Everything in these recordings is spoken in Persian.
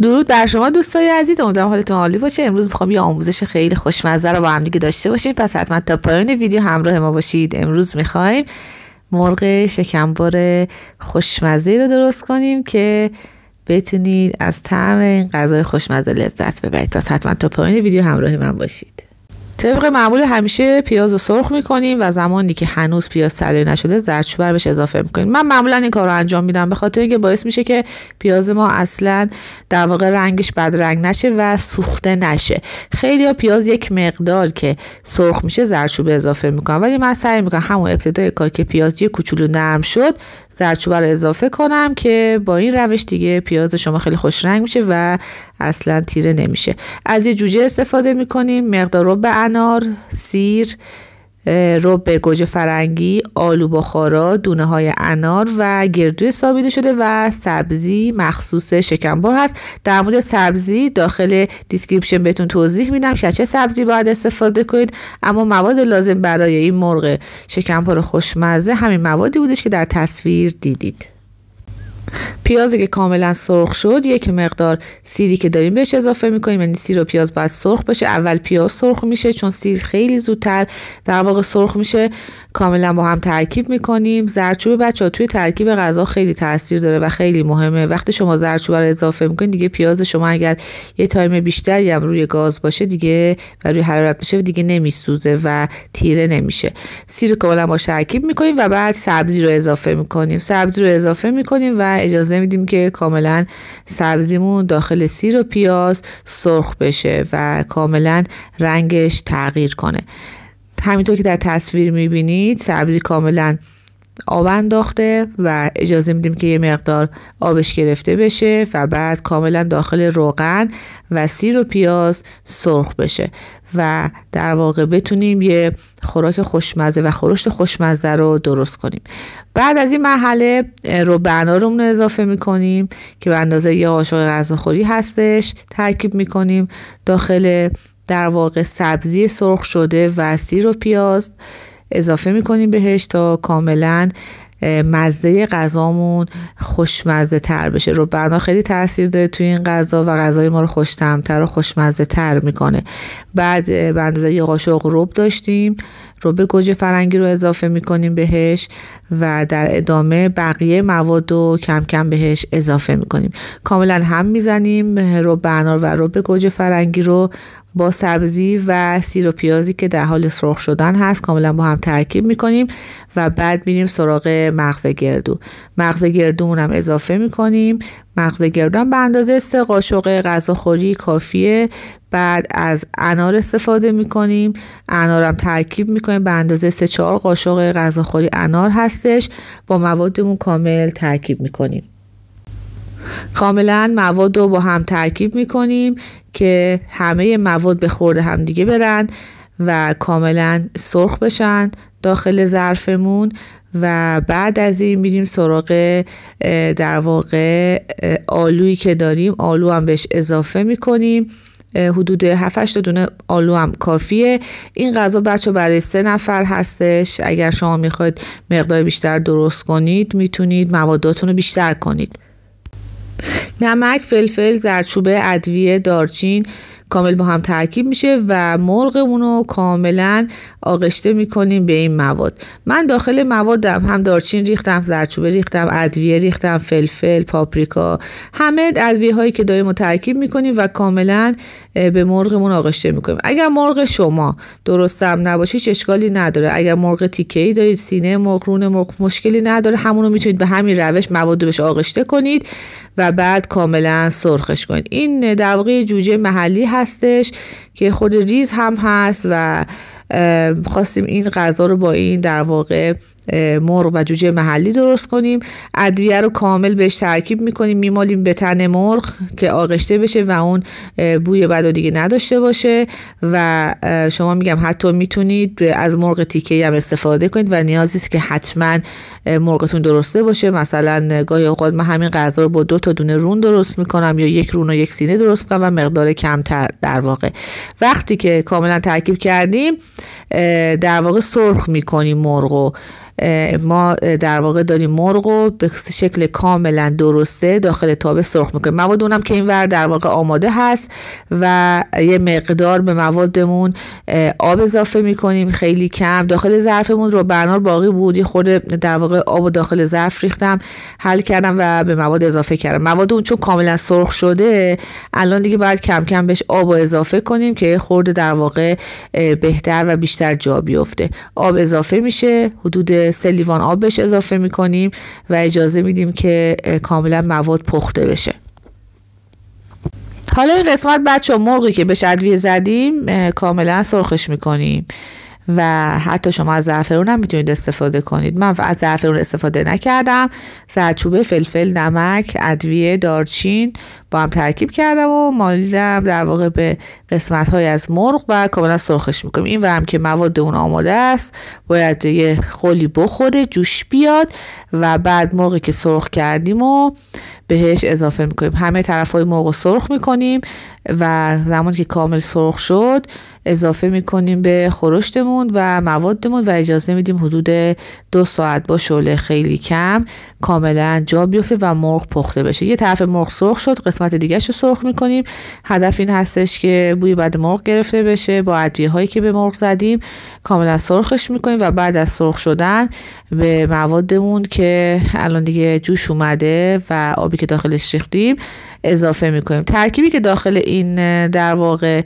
درود بر شما دوستای عزیز، امیدوارم حالتون عالی باشه. امروز میخوام یه آموزش خیلی خوشمزه رو با هم دیگه داشته باشیم، پس حتما تا پایان ویدیو همراه ما باشید. امروز میخوایم مرغ شکمبار خوشمزه رو درست کنیم که بتونید از طعم این غذای خوشمزه لذت ببرید، پس حتما تا پایان ویدیو همراه من باشید. طبق معمول همیشه پیاز رو سرخ میکنیم و زمانی که هنوز پیاز طلایی نشده زردچوبه رو بهش اضافه میکنیم. من معمولا این کار رو انجام میدم به خاطر اینکه باعث میشه که پیاز ما اصلا در واقع رنگش بدرنگ نشه و سوخته نشه. خیلی‌ها پیاز یک مقدار که سرخ میشه زردچوبه اضافه میکنن، ولی من سعی میکنم همون ابتدای کار که پیاز یه کوچولو نرم شد زردچوبه رو اضافه کنم که با این روش دیگه پیاز شما خیلی خوش رنگ میشه و اصلا تیره نمیشه. از یه جوجه استفاده میکنیم، مقدار رب انار، سیر، رب گوجه فرنگی، آلو بخارا، دونه های انار و گردوی سابیده شده و سبزی مخصوص شکمبار هست. در مورد سبزی داخل دیسکریپشن بهتون توضیح میدم که چه سبزی باید استفاده کنید، اما مواد لازم برای این مرغ شکمبار خوشمزه همین موادی بودش که در تصویر دیدید. پیازی که کاملا سرخ شد یک مقدار سیری که داریم بهش اضافه میکنیم، یعنی سیر و پیاز باید سرخ بشه. اول پیاز سرخ میشه چون سیر خیلی زودتر در واقع سرخ میشه. کاملا با هم ترکیب میکنیم. زردچوبه بچه‌ها توی ترکیب غذا خیلی تاثیر داره و خیلی مهمه. وقتی شما زردچوبه رو اضافه میکنید دیگه پیاز شما اگر یه تایم بیشتری هم روی گاز باشه دیگه و روی حرارت باشه دیگه نمیسوزه و تیره نمیشه. سیر کاملا با ترکیب میکنیم و بعد سبزی رو اضافه میکنیم. سبزی رو اضافه میکنیم و اجازه میدیم که کاملا سبزیمون داخل سیر و پیاز سرخ بشه و کاملا رنگش تغییر کنه. همینطور که در تصویر میبینید سبزی کاملا آب انداخته و اجازه میدیم که یه مقدار آبش گرفته بشه و بعد کاملا داخل روغن و سیر و پیاز سرخ بشه و در واقع بتونیم یه خوراک خوشمزه و خورشت خوشمزه رو درست کنیم. بعد از این مرحله رب انارمون رو اضافه میکنیم که به اندازه یه قاشق غذاخوری هستش ترکیب میکنیم داخل در واقع سبزی سرخ شده و سیر و پیاز اضافه میکنیم بهش تا کاملا مزه غذامون خوشمزه تر بشه. رب انار خیلی تاثیر داره توی این غذا و غذای ما رو خوش‌طعم‌تر و خوشمزه تر میکنه. بعد به اندازه یه قاشق رب داشتیم، رب گوجه فرنگی رو اضافه میکنیم بهش و در ادامه بقیه مواد رو کم کم بهش اضافه میکنیم. کاملا هم میزنیم رب انار و رب گوجه فرنگی رو با سبزی و سیر و پیازی که در حال سرخ شدن هست کاملا با هم ترکیب میکنیم و بعد میریم سراغ مغز گردو. مغز گردومون هم اضافه میکنیم. مغز گردو هم به اندازه 3 قاشق غذاخوری کافیه. بعد از انار استفاده میکنیم، انار هم ترکیب میکنیم به اندازه 3-4 قاشق غذاخوری انار هستش. با موادمون کامل ترکیب میکنیم. کاملا مواد رو با هم ترکیب میکنیم که همه مواد به خورد هم دیگه برن و کاملا سرخ بشن داخل ظرفمون و بعد از این میریم سراغ در واقع آلویی که داریم. آلو هم بهش اضافه میکنیم، حدود 7-8 دونه آلو هم کافیه. این غذا بچه برای 3 نفر هستش. اگر شما میخواید مقدار بیشتر درست کنید میتونید مواداتون رو بیشتر کنید. نمک، فلفل، زردچوبه، ادویه، دارچین کامل با هم ترکیب میشه و مرغمون رو کاملا آغشته میکنیم به این مواد. من داخل موادم هم دارچین ریختم، زردچوبه ریختم، ادویه ریختم، فلفل، پاپریکا، همه ادویه هایی که داریم رو ترکیب میکنیم و کاملا به مرغمون آغشته میکنیم. اگر مرغ شما درست هم نباشه هیچ اشکالی نداره. اگر مرغ تیکه‌ای دارید، سینه مرغ، رون مرغ، مشکلی نداره، همون رو میتونید به همین روش مواد رو بهش آغشته کنید و بعد کاملا سرخش کنید. این در واقع جوجه محلی هستش که خود ریز هم هست و خواستیم این غذا رو با این در واقع مرغ و جوجه محلی درست کنیم. ادویه رو کامل بهش ترکیب میکنیم، میمالیم به تن مرغ که آغشته بشه و اون بوی بد دیگه نداشته باشه و شما میگم حتی میتونید از مرغ تیکه‌ای هم استفاده کنید و نیازی است که حتما مرغتون درسته باشه. مثلا گاهی اوقات من همین غذا رو با 2 تا دونه رون درست میکنم یا 1 رون و 1 سینه درست میکنم و مقدار کمتر. در واقع وقتی که کاملا ترکیب کردیم در واقع سرخ میکنیم مرغو. ما در واقع داریم مرغو به شکل کاملا درسته داخل تاب سرخ میکنیم. مواد اونم که این ور در واقع آماده هست و یه مقدار به موادمون آب اضافه میکنیم، خیلی کم. داخل ظرفمون رو برنار باقی بود، یه خورده در واقع آب داخل ظرف ریختم، حل کردم و به مواد اضافه کردم. مواد اون چون کاملا سرخ شده الان دیگه باید کم کم بهش آب اضافه کنیم که خورده در واقع بهتر و بیشتر جا بیفته. آب اضافه میشه، حدود 3 لیوان آب بهش اضافه میکنیم و اجازه میدیم که کاملا مواد پخته بشه. حالا این قسمت بچه مرغی که بهش ادویه زدیم کاملا سرخش میکنیم و حتی شما از زعفرون هم میتونید استفاده کنید. من از زعفرون استفاده نکردم، زردچوبه، فلفل، نمک، ادویه، دارچین با هم ترکیب کردم و مالیدم در واقع به قسمت های از مرغ و کاملا سرخش میکنیم. این ورم که مواد اون آماده است باید یه خلی بخوره، جوش بیاد و بعد مرغی که سرخ کردیم و بهش اضافه میکنیم. همه طرفای مرغ رو سرخ میکنیم و زمانی که کامل سرخ شد اضافه میکنیم به خورشتمون و موادمون و اجازه میدیم حدود 2 ساعت با شعله خیلی کم کاملا جا بیفته و مرغ پخته بشه. یه طرف مرغ سرخ شد، قسمت دیگه‌ش رو سرخ میکنیم. هدف این هستش که بوی بد مرغ گرفته بشه. با ادویه هایی که به مرغ زدیم کاملا سرخش میکنیم و بعد از سرخ شدن به موادمون که الان دیگه جوش اومده و آبی که داخلش ریختیم اضافه میکنیم. ترکیبی که داخل این در واقع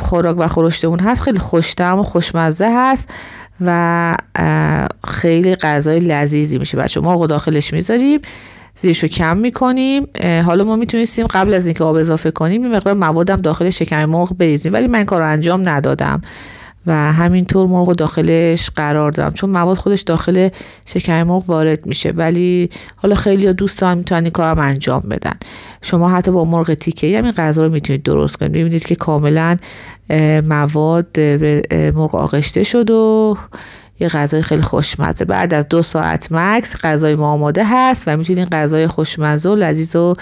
خوراک و خورشتمون هست خیلی خوش‌طعم و خوشمزه هست و خیلی غذای لذیذی میشه. بچه مرغ داخلش میذاریم، زیرشو کم میکنیم. حالا ما میتونستیم قبل از اینکه آب اضافه کنیم یه مقدار موادم داخل شکم مرغ بریزیم، ولی من کارو انجام ندادم و همینطور مرغ داخلش قرار دادم چون مواد خودش داخل شکم مرغ وارد میشه. ولی حالا خیلی‌ها دوستان میتونن این کارو انجام بدن. شما حتی با مرغ تیکه‌ای هم این غذا رو میتونید درست کنید. میبینید که کاملا مواد به مرغ آغشته شد و یه غذای خیلی خوشمزه. بعد از 2 ساعت مکس غذای ما آماده هست و میتونید غذای خوشمزه و لذیذ و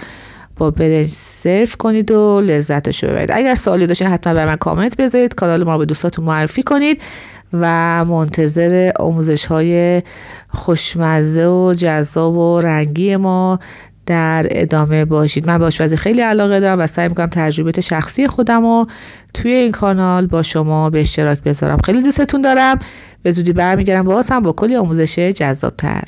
با برنج سرو کنید و لذتشو ببرید. اگر سوالی داشتین حتما برای من کامنت بذارید، کانال ما رو به دوستاتون معرفی کنید و منتظر آموزش‌های خوشمزه و جذاب و رنگی ما در ادامه باشید. من به آشپزی خیلی علاقه دارم و سعی میکنم تجربیات شخصی خودم رو توی این کانال با شما به اشتراک بذارم. خیلی دوستتون دارم. به زودی برمیگردم باز هم با کلی آموزش جذاب‌تر.